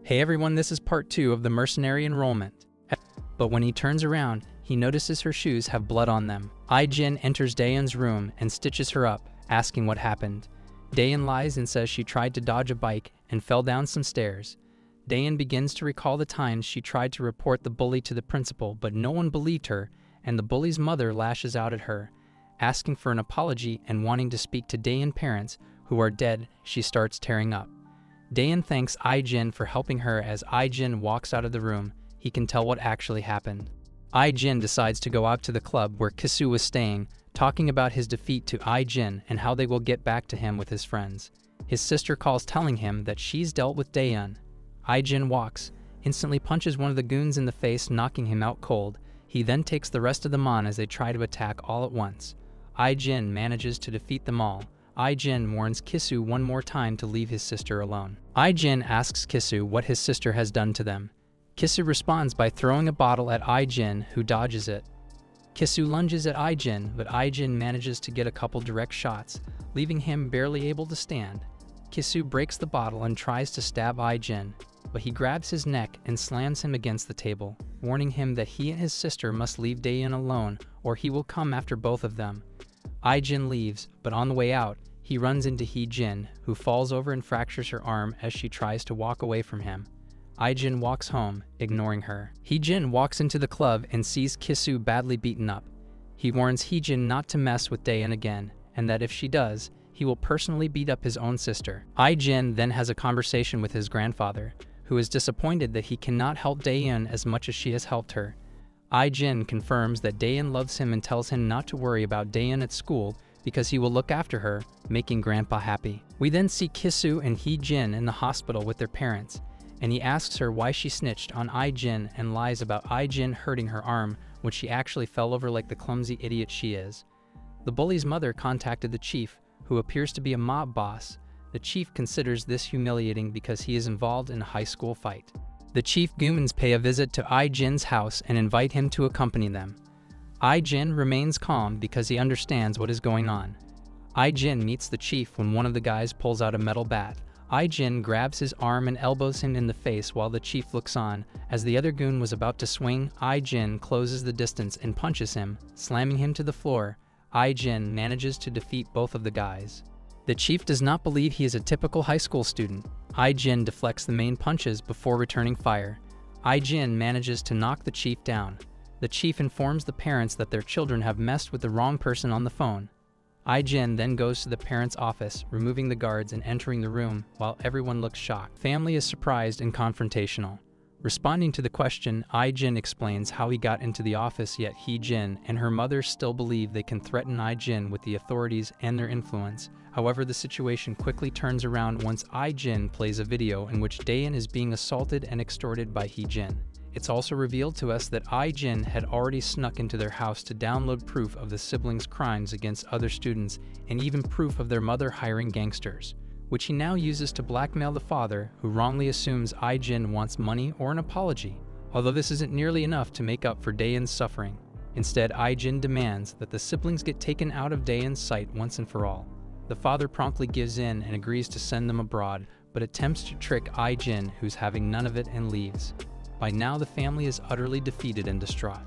Hey everyone, this is part 2 of the Mercenary enrollment. But when he turns around, he notices her shoes have blood on them. Jin enters Daeun's room and stitches her up, asking what happened. Daeun lies and says she tried to dodge a bike and fell down some stairs. Daeun begins to recall the times she tried to report the bully to the principal, but no one believed her, and the bully's mother lashes out at her. Asking for an apology and wanting to speak to Daeun's parents, who are dead, she starts tearing up. Daeun thanks Jin for helping her. As Jin walks out of the room, he can tell what actually happened. Jin decides to go out to the club where Kisu was staying, talking about his defeat to Jin and how they will get back to him with his friends. His sister calls telling him that she's dealt with Daeun. Jin walks, instantly punches one of the goons in the face, knocking him out cold. He then takes the rest of them on as they try to attack all at once. Jin manages to defeat them all. Jin warns Kisu one more time to leave his sister alone. Jin asks Kisu what his sister has done to them. Kisu responds by throwing a bottle at Jin, who dodges it. Kisu lunges at Jin, but Jin manages to get a couple direct shots, leaving him barely able to stand. Kisu breaks the bottle and tries to stab Jin, but he grabs his neck and slams him against the table, warning him that he and his sister must leave Daeun alone or he will come after both of them. Jin leaves, but on the way out, he runs into Jin, who falls over and fractures her arm as she tries to walk away from him. Jin walks home, ignoring her. Jin walks into the club and sees Kisu badly beaten up. He warns Jin not to mess with Daeun again, and that if she does, he will personally beat up his own sister. Jin then has a conversation with his grandfather, who is disappointed that he cannot help Daeun as much as she has helped her. Jin confirms that Daeun loves him and tells him not to worry about Daeun at school because he will look after her, making Grandpa happy. We then see Kisu and Jin in the hospital with their parents, and he asks her why she snitched on Jin and lies about Jin hurting her arm when she actually fell over like the clumsy idiot she is. The bully's mother contacted the chief, who appears to be a mob boss. The chief considers this humiliating because he is involved in a high school fight. The chief goons pay a visit to Jin's house and invite him to accompany them. Jin remains calm because he understands what is going on. Jin meets the chief when one of the guys pulls out a metal bat. Jin grabs his arm and elbows him in the face while the chief looks on. As the other goon was about to swing, Jin closes the distance and punches him, slamming him to the floor. Jin manages to defeat both of the guys. The chief does not believe he is a typical high school student. Jin deflects the main punches before returning fire. Jin manages to knock the chief down. The chief informs the parents that their children have messed with the wrong person on the phone. Jin then goes to the parents' office, removing the guards and entering the room while everyone looks shocked. Family is surprised and confrontational. Responding to the question, Jin explains how he got into the office, yet Jin and her mother still believe they can threaten Jin with the authorities and their influence. However, the situation quickly turns around once Jin plays a video in which Daeun is being assaulted and extorted by Jin. It's also revealed to us that Jin had already snuck into their house to download proof of the siblings' crimes against other students and even proof of their mother hiring gangsters, which he now uses to blackmail the father, who wrongly assumes Jin wants money or an apology, although this isn't nearly enough to make up for Daeun's suffering. Instead, Jin demands that the siblings get taken out of Daeun's sight once and for all. The father promptly gives in and agrees to send them abroad, but attempts to trick Jin, who's having none of it, and leaves. By now, the family is utterly defeated and distraught.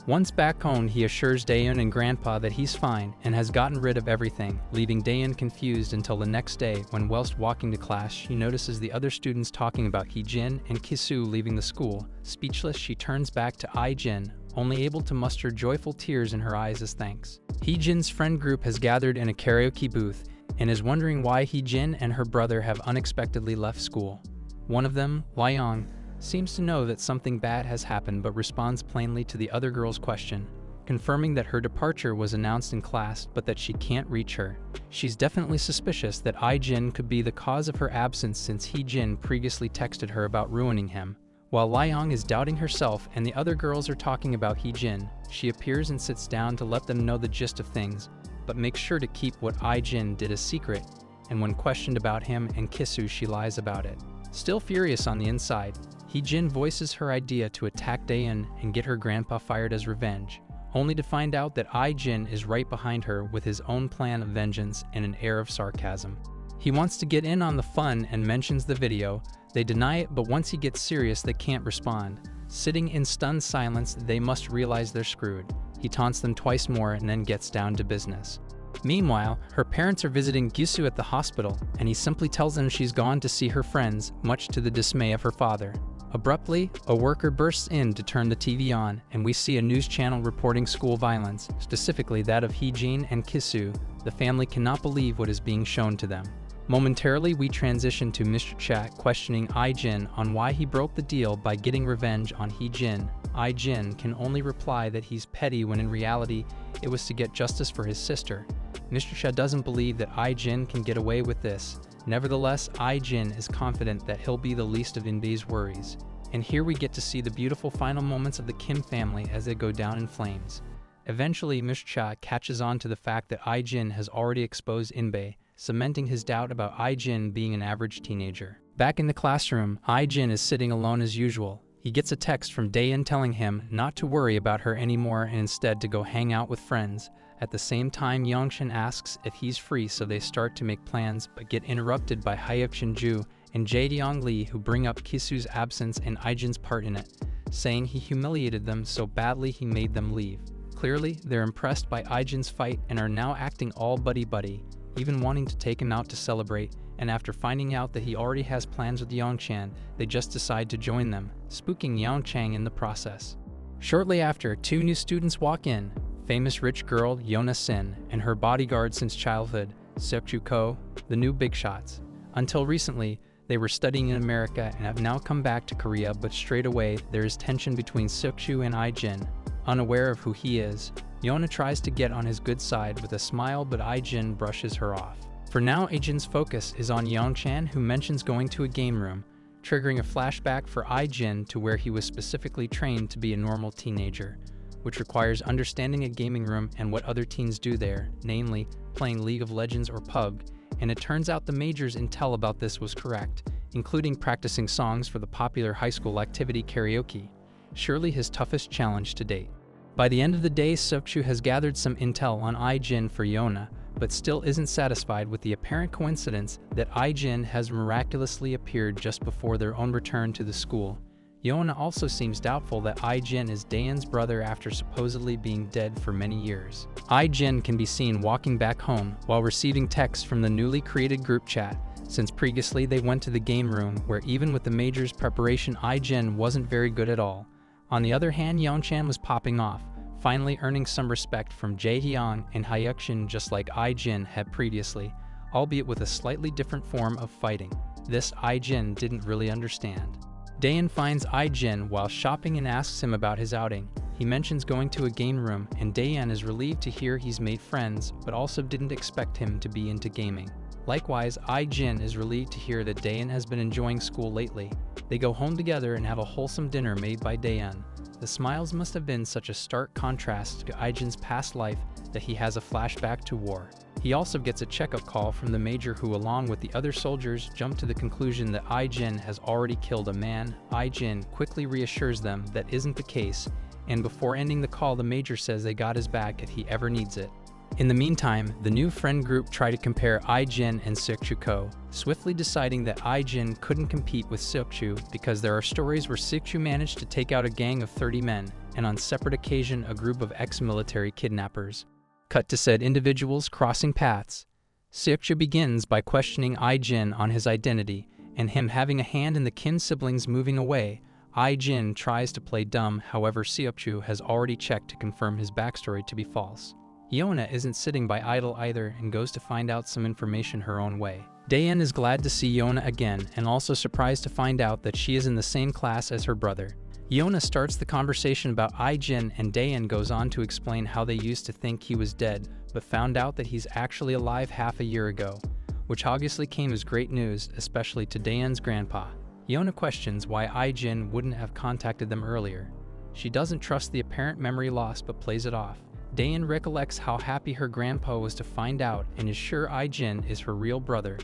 Once back home, he assures Daeun and Grandpa that he's fine and has gotten rid of everything, leaving Daeun confused until the next day when, whilst walking to class, she notices the other students talking about Jin and Kisu leaving the school. Speechless, she turns back to Jin, only able to muster joyful tears in her eyes as thanks. Jin's friend group has gathered in a karaoke booth and is wondering why Jin and her brother have unexpectedly left school. One of them, Lyong, seems to know that something bad has happened but responds plainly to the other girl's question, confirming that her departure was announced in class but that she can't reach her. She's definitely suspicious that Jin could be the cause of her absence since Jin previously texted her about ruining him. While Lyong is doubting herself and the other girls are talking about Jin, she appears and sits down to let them know the gist of things, but makes sure to keep what Jin did a secret, and when questioned about him and Kisu, she lies about it. Still furious on the inside, Jin voices her idea to attack Daeun and get her grandpa fired as revenge, only to find out that Jin is right behind her with his own plan of vengeance and an air of sarcasm. He wants to get in on the fun and mentions the video They deny it, but once he gets serious, they can't respond. Sitting in stunned silence, they must realize they're screwed. He taunts them twice more and then gets down to business. Meanwhile, her parents are visiting Gisu at the hospital, and he simply tells them she's gone to see her friends, much to the dismay of her father. Abruptly, a worker bursts in to turn the TV on, and we see a news channel reporting school violence, specifically that of Heejin and Kisu. The family cannot believe what is being shown to them. Momentarily, we transition to Mr. Cha questioning Ai-jin on why he broke the deal by getting revenge on Heejin. Ai-jin can only reply that he's petty when in reality, it was to get justice for his sister. Mr. Cha doesn't believe that Ai-jin can get away with this. Nevertheless, Ai-jin is confident that he'll be the least of Inbei's worries. And here we get to see the beautiful final moments of the Kim family as they go down in flames. Eventually, Mr. Cha catches on to the fact that Ai-jin has already exposed Inbei, cementing his doubt about Ai-jin being an average teenager. Back in the classroom, Ai-jin is sitting alone as usual. He gets a text from Daein telling him not to worry about her anymore and instead to go hang out with friends. At the same time, Yongshin asks if he's free, so they start to make plans but get interrupted by Hyuk Shin-ju and Jae-dyong Lee, who bring up Kisu's absence and Ai-jin's part in it, saying he humiliated them so badly he made them leave. Clearly, they're impressed by Ai-jin's fight and are now acting all buddy-buddy, even wanting to take him out to celebrate, and after finding out that he already has plans with Yongshan, they just decide to join them, spooking Yongchang in the process. Shortly after, two new students walk in, famous rich girl Yona Sin and her bodyguard since childhood, Seokju Ko, the new big shots. Until recently, they were studying in America and have now come back to Korea, but straight away, there is tension between Seokju and Ai-jin. Unaware of who he is, Yona tries to get on his good side with a smile, but Ai-jin brushes her off. For now, Ai-jin's focus is on Yongshan, who mentions going to a game room, triggering a flashback for Ai-jin to where he was specifically trained to be a normal teenager, which requires understanding a gaming room and what other teens do there, namely playing League of Legends or PUBG, and it turns out the major's intel about this was correct, including practicing songs for the popular high school activity karaoke, surely his toughest challenge to date. By the end of the day, Seokju has gathered some intel on Ai-jin for Yona, but still isn't satisfied with the apparent coincidence that Ai-jin has miraculously appeared just before their own return to the school. Yona also seems doubtful that Ai-jin is Daeun's brother after supposedly being dead for many years. Ai-jin can be seen walking back home while receiving texts from the newly created group chat, since previously they went to the game room where even with the major's preparation, Ai-jin wasn't very good at all. On the other hand, Yongshan was popping off, finally earning some respect from Jae-hyung and Hyuk Shin just like Ai-jin had previously, albeit with a slightly different form of fighting. This Ai-jin didn't really understand. Daeun finds Ai-jin while shopping and asks him about his outing. He mentions going to a game room, and Daeun is relieved to hear he's made friends, but also didn't expect him to be into gaming. Likewise, Ai-jin is relieved to hear that Daeun has been enjoying school lately. They go home together and have a wholesome dinner made by Daeun. The smiles must have been such a stark contrast to Ai-jin's past life that he has a flashback to war. He also gets a checkup call from the major who, along with the other soldiers, jump to the conclusion that Ai-jin has already killed a man. Ai-jin quickly reassures them that isn't the case, and before ending the call, the major says they got his back if he ever needs it. In the meantime, the new friend group try to compare Ai-jin and Seokju Ko, swiftly deciding that Ai-jin couldn't compete with Seokju because there are stories where Seokju managed to take out a gang of 30 men, and on separate occasion a group of ex-military kidnappers. Cut to said individuals crossing paths. Seokju begins by questioning Ai-jin on his identity, and him having a hand in the Kim siblings moving away. Ai-jin tries to play dumb, however Seokju has already checked to confirm his backstory to be false. Yona isn't sitting by idle either and goes to find out some information her own way. Daeun is glad to see Yona again and also surprised to find out that she is in the same class as her brother. Yona starts the conversation about Ai-jin, and Daeun goes on to explain how they used to think he was dead but found out that he's actually alive half a year ago, which obviously came as great news, especially to Daeun's grandpa. Yona questions why Ai-jin wouldn't have contacted them earlier. She doesn't trust the apparent memory loss but plays it off. Daeun recollects how happy her grandpa was to find out and is sure Ai-jin is her real brother,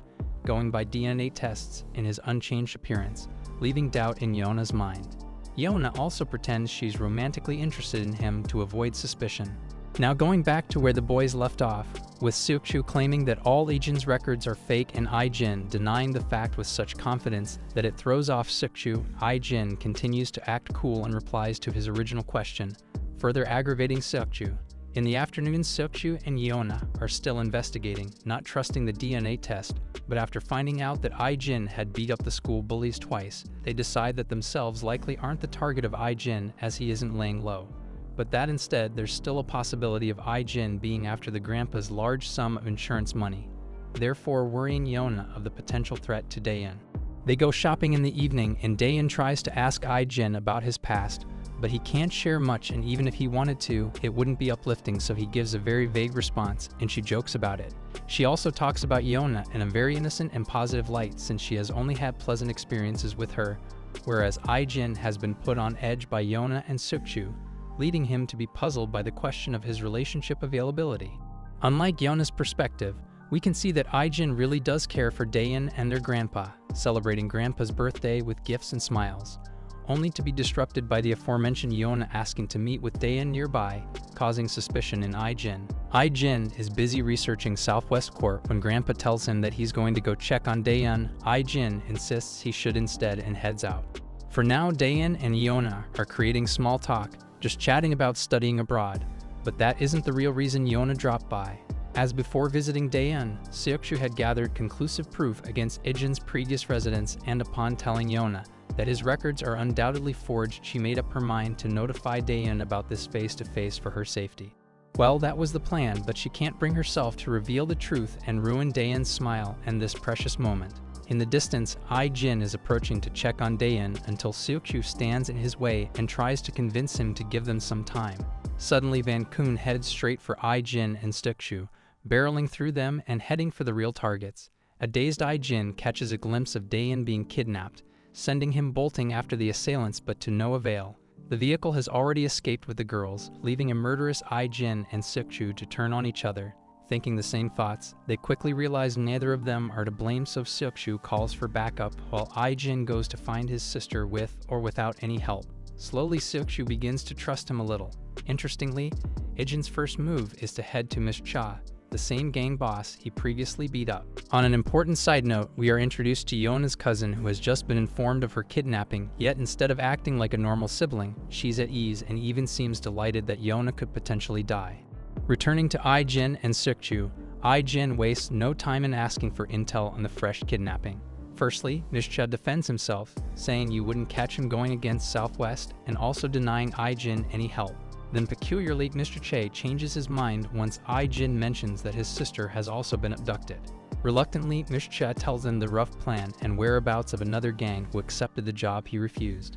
going by DNA tests in his unchanged appearance, leaving doubt in Yona's mind. Yona also pretends she's romantically interested in him to avoid suspicion. Now going back to where the boys left off, with Seok-chu claiming that all Ijin's records are fake and Ijin denying the fact with such confidence that it throws off Seok-chu. Ijin continues to act cool and replies to his original question, further aggravating Seok-chu. In the afternoon, Seok-chu and Yeona are still investigating, not trusting the DNA test, but after finding out that Ijin had beat up the school bullies twice, they decide that themselves likely aren't the target of Ijin as he isn't laying low, but that instead there's still a possibility of Ijin being after the grandpa's large sum of insurance money, therefore worrying Yeona of the potential threat to Daeun. They go shopping in the evening and Daeun tries to ask Ijin about his past, but he can't share much, and even if he wanted to, it wouldn't be uplifting, so he gives a very vague response, and she jokes about it. She also talks about Yeona in a very innocent and positive light since she has only had pleasant experiences with her, whereas Ijin has been put on edge by Yeona and Seok-chu, leading him to be puzzled by the question of his relationship availability. Unlike Yeona's perspective, we can see that Ijin really does care for Daeun and their grandpa, celebrating grandpa's birthday with gifts and smiles, only to be disrupted by the aforementioned Yeona asking to meet with Daeun nearby, causing suspicion in Ijin. Ijin is busy researching Southwest Court when Grandpa tells him that he's going to go check on Daeun. Ijin insists he should instead and heads out. For now, Daeun and Yeona are creating small talk, just chatting about studying abroad, but that isn't the real reason Yeona dropped by. As before visiting Daeun, Seok-chu had gathered conclusive proof against Ijin's previous residence, and upon telling Yeona that his records are undoubtedly forged, she made up her mind to notify Daeun about this face-to-face for her safety. Well, that was the plan, but she can't bring herself to reveal the truth and ruin Daeun's smile and this precious moment. In the distance, Ijin is approaching to check on Daeun until Seok-chu stands in his way and tries to convince him to give them some time. Suddenly, Van Koon heads straight for Ijin and Seok-chu, barreling through them and heading for the real targets. A dazed Ijin catches a glimpse of Daeun being kidnapped, sending him bolting after the assailants, but to no avail. The vehicle has already escaped with the girls, leaving a murderous Ijin and Seok-chu to turn on each other. Thinking the same thoughts, they quickly realize neither of them are to blame, so Seok-chu calls for backup while Ijin goes to find his sister with or without any help. Slowly, Seok-chu begins to trust him a little. Interestingly, Ijin's first move is to head to Miss Cha, the same gang boss he previously beat up. On an important side note, we are introduced to Yeona's cousin who has just been informed of her kidnapping, yet instead of acting like a normal sibling, she's at ease and even seems delighted that Yeona could potentially die. Returning to Ijin and Seok-chu, Ijin wastes no time in asking for intel on the fresh kidnapping. Firstly, Miss Cha defends himself, saying you wouldn't catch him going against Southwest, and also denying Ijin any help. Then peculiarly, Mr. Che changes his mind once Ijin mentions that his sister has also been abducted. Reluctantly, Miss Cha tells him the rough plan and whereabouts of another gang who accepted the job he refused.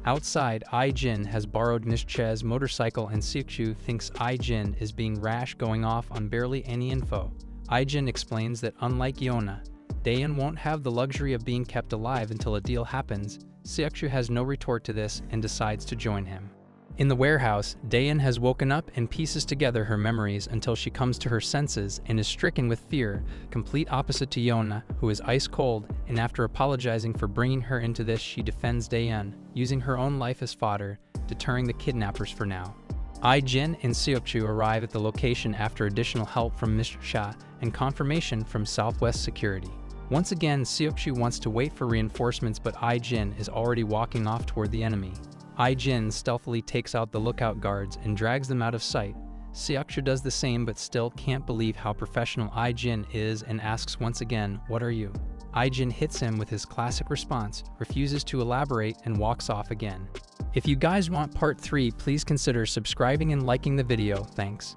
Outside, Ijin has borrowed Miss Cha's motorcycle and Seok-chu thinks Ijin is being rash going off on barely any info. Ijin explains that unlike Yeona, Daeun won't have the luxury of being kept alive until a deal happens. Seok-chu has no retort to this and decides to join him. In the warehouse, Daeun has woken up and pieces together her memories until she comes to her senses and is stricken with fear, complete opposite to Yeona, who is ice cold, and after apologizing for bringing her into this, she defends Daeun, using her own life as fodder, deterring the kidnappers for now. Ijin and Seok-chu arrive at the location after additional help from Mr. Cha and confirmation from Southwest Security. Once again, Seok-chu wants to wait for reinforcements, but Ijin is already walking off toward the enemy. Ijin stealthily takes out the lookout guards and drags them out of sight. Seok-chu does the same but still can't believe how professional Ijin is and asks once again, "What are you?" Ijin hits him with his classic response, refuses to elaborate, and walks off again. If you guys want part 3, please consider subscribing and liking the video. Thanks.